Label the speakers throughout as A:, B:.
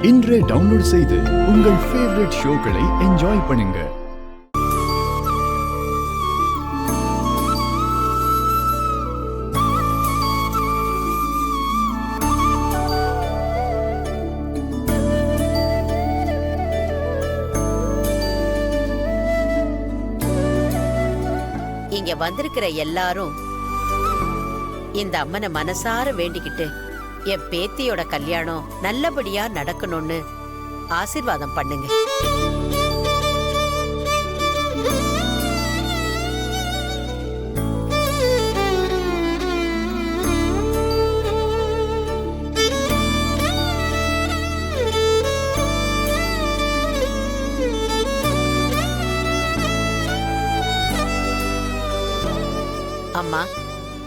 A: இன்றே டவுன்லோட் செய்து உங்கள் ஃபேவரட் ஷோக்களை என்ஜாய் பண்ணுங்க.
B: இங்க வந்திருக்கிற எல்லாரும் இந்த அம்மனை மனசார வேண்டிக்கிட்டு என் பேத்தியோட கல்யாணம் நல்லபடியா நடக்கணும்னு ஆசீர்வாதம் பண்ணுங்க. அம்மா,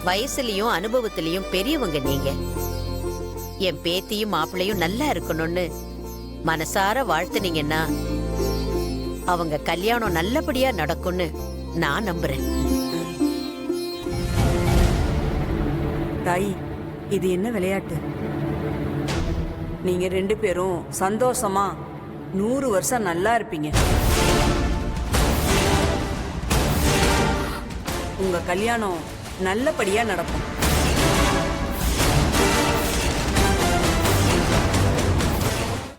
B: வயசுலயும் அனுபவத்திலயும் பெரியவங்க நீங்க. என் பேத்தியும் மாப்பிள்ளையும் நல்லா இருக்கணும்னு மனசார வாழ்த்துனீங்கன்னா அவங்க கல்யாணம் நல்லபடியா நடக்கும்னு நான் நம்புறேன்.
C: தாய், இது என்ன விளையாட்டு? நீங்க 2 பேரும் சந்தோஷமா 100 வருஷம் நல்லா இருப்பீங்க. உங்க கல்யாணம் நல்லபடியா நடக்கும்.